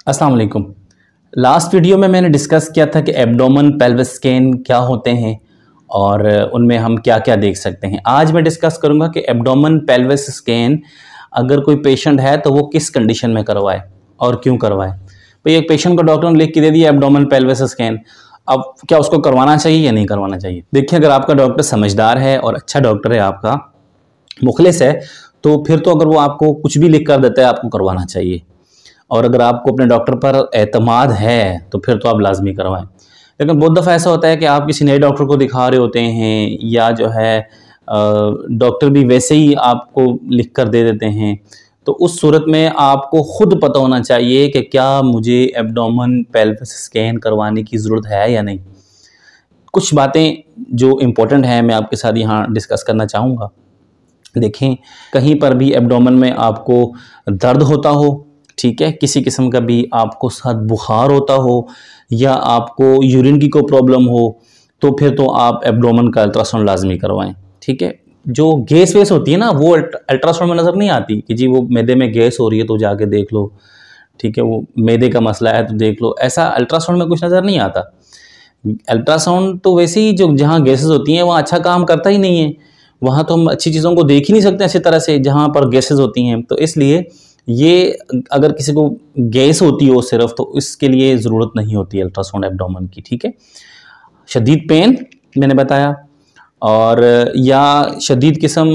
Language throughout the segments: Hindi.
अस्सलाम वालेकुम। लास्ट वीडियो में मैंने डिस्कस किया था कि एब्डोमेन पेल्विस स्कैन क्या होते हैं और उनमें हम क्या क्या देख सकते हैं। आज मैं डिस्कस करूंगा कि एब्डोमेन पेल्विस स्कैन अगर कोई पेशेंट है तो वो किस कंडीशन में करवाए और क्यों करवाए। भाई एक पेशेंट को डॉक्टर ने लिख के दे दिया एब्डोमेन पेल्विस स्कैन, अब क्या उसको करवाना चाहिए या नहीं करवाना चाहिए। देखिए, अगर आपका डॉक्टर समझदार है और अच्छा डॉक्टर है, आपका मुखलिस है, तो फिर तो अगर वो आपको कुछ भी लिख कर देता है आपको करवाना चाहिए। और अगर आपको अपने डॉक्टर पर एतमाद है तो फिर तो आप लाजमी करवाएं। लेकिन बहुत दफ़ा ऐसा होता है कि आप किसी नए डॉक्टर को दिखा रहे होते हैं या जो है डॉक्टर भी वैसे ही आपको लिख कर दे देते हैं, तो उस सूरत में आपको ख़ुद पता होना चाहिए कि क्या मुझे एब्डोमेन पेल्विस स्कैन करवाने की ज़रूरत है या नहीं। कुछ बातें जो इम्पोर्टेंट हैं मैं आपके साथ यहाँ डिस्कस करना चाहूँगा। देखें, कहीं पर भी एब्डोमेन में आपको दर्द होता हो, ठीक है, किसी किस्म का भी आपको साथ बुखार होता हो या आपको यूरिन की कोई प्रॉब्लम हो, तो फिर तो आप एब्डोमेन का अल्ट्रासाउंड लाजमी करवाएं। ठीक है, जो गैस वेस होती है ना वो अल्ट्रासाउंड में नज़र नहीं आती कि जी वो मैदे में गैस हो रही है तो जाके देख लो, ठीक है, वो मैदे का मसला है तो देख लो, ऐसा अल्ट्रासाउंड में कुछ नज़र नहीं आता। अल्ट्रासाउंड तो वैसे ही जो जहाँ गैसेस होती हैं वहाँ अच्छा काम करता ही नहीं है, वहाँ तो हम अच्छी चीज़ों को देख ही नहीं सकते अच्छी तरह से जहाँ पर गैसेस होती हैं। तो इसलिए ये अगर किसी को गैस होती हो सिर्फ तो इसके लिए ज़रूरत नहीं होती अल्ट्रासाउंड एब्डोमेन की। ठीक है, शदीद पेन मैंने बताया, और या शदीद किस्म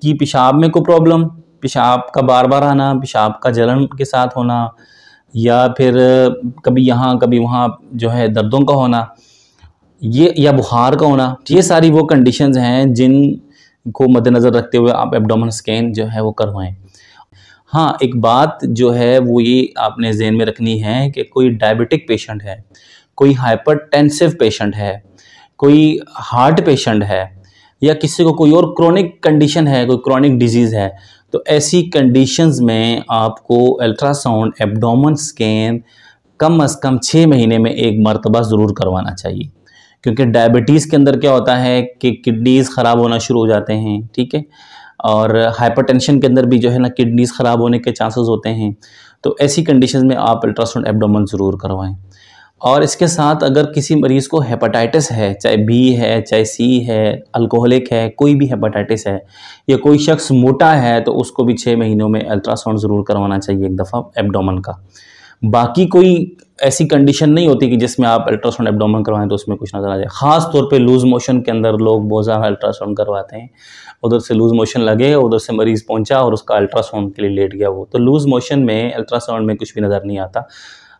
की पेशाब में कोई प्रॉब्लम, पेशाब का बार बार आना, पेशाब का जलन के साथ होना, या फिर कभी यहाँ कभी वहाँ जो है दर्दों का होना, ये या बुखार का होना, ये सारी वो कंडीशंस हैं जिनको मद्देनज़र रखते हुए आप एब्डोमेन स्कैन जो है वो करवाएं। हाँ, एक बात जो है वो ये आपने ज़हन में रखनी है कि कोई डायबिटिक पेशेंट है, कोई हाइपरटेंसिव पेशेंट है, कोई हार्ट पेशेंट है, या किसी को कोई और क्रोनिक कंडीशन है, कोई क्रोनिक डिजीज़ है, तो ऐसी कंडीशंस में आपको अल्ट्रासाउंड एब्डोमेन स्कैन कम अज़ कम 6 महीने में एक मरतबा ज़रूर करवाना चाहिए। क्योंकि डायबिटीज़ के अंदर क्या होता है कि किडनीज़ ख़राब होना शुरू हो जाते हैं, ठीक है, और हाइपरटेंशन के अंदर भी जो है ना किडनीज़ ख़राब होने के चांसेस होते हैं। तो ऐसी कंडीशंस में आप अल्ट्रासाउंड एब्डोमेन ज़रूर करवाएं। और इसके साथ अगर किसी मरीज़ को हेपेटाइटिस है, चाहे बी है, चाहे सी है, अल्कोहलिक है, कोई भी हेपेटाइटिस है, या कोई शख्स मोटा है, तो उसको भी 6 महीनों में अल्ट्रासाउंड ज़रूर करवाना चाहिए एक दफ़ा एब्डोमेन का। बाकी कोई ऐसी कंडीशन नहीं होती कि जिसमें आप अल्ट्रासाउंड एब्डोमेन करवाएं तो उसमें कुछ नज़र आ जाए। ख़ास तौर पे लूज़ मोशन के अंदर लोग बहुत ज़्यादा अल्ट्रासाउंड करवाते हैं, उधर से लूज़ मोशन लगे, उधर से मरीज़ पहुंचा और उसका अल्ट्रासाउंड के लिए लेट गया वो, तो लूज़ मोशन में अल्ट्रासाउंड में कुछ भी नज़र नहीं आता।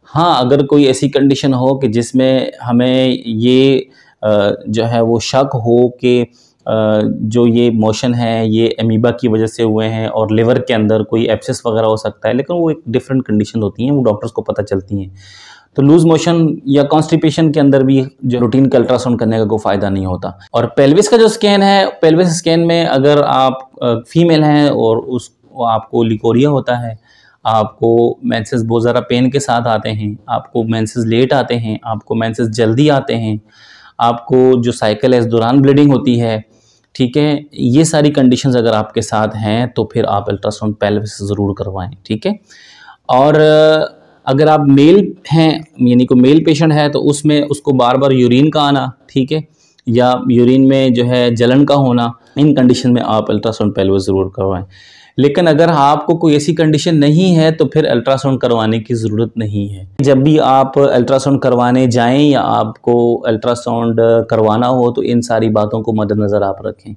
हाँ, अगर कोई ऐसी कंडीशन हो कि जिसमें हमें ये जो है वो शक हो कि जो ये मोशन है ये अमीबा की वजह से हुए हैं और लिवर के अंदर कोई एब्सेस वगैरह हो सकता है, लेकिन वो एक डिफरेंट कंडीशन होती हैं, वो डॉक्टर्स को पता चलती हैं। तो लूज़ मोशन या कॉन्स्टिपेशन के अंदर भी जो रूटीन का अल्ट्रासाउंड करने का कोई फ़ायदा नहीं होता। और पेल्विस का जो स्कैन है, पेल्विस स्कैन में अगर आप फीमेल हैं और आपको लिकोरिया होता है, आपको मेंसेस बहुत ज़्यादा पेन के साथ आते हैं, आपको मेंसेस लेट आते हैं, आपको मेंसेस जल्दी आते हैं, आपको जो साइकिल है इस दौरान ब्लीडिंग होती है, ठीक है, ये सारी कंडीशंस अगर आपके साथ हैं तो फिर आप अल्ट्रासाउंड पेल्विस ज़रूर करवाएं। ठीक है, और अगर आप मेल हैं, यानी कोई मेल पेशेंट है, तो उसमें उसको बार बार यूरिन का आना, ठीक है, या यूरिन में जो है जलन का होना, इन कंडीशन में आप अल्ट्रासाउंड पेल्विस ज़रूर करवाएं। लेकिन अगर आपको कोई ऐसी कंडीशन नहीं है तो फिर अल्ट्रासाउंड करवाने की ज़रूरत नहीं है। जब भी आप अल्ट्रासाउंड करवाने जाएं या आपको अल्ट्रासाउंड करवाना हो तो इन सारी बातों को मद्देनज़र आप रखें।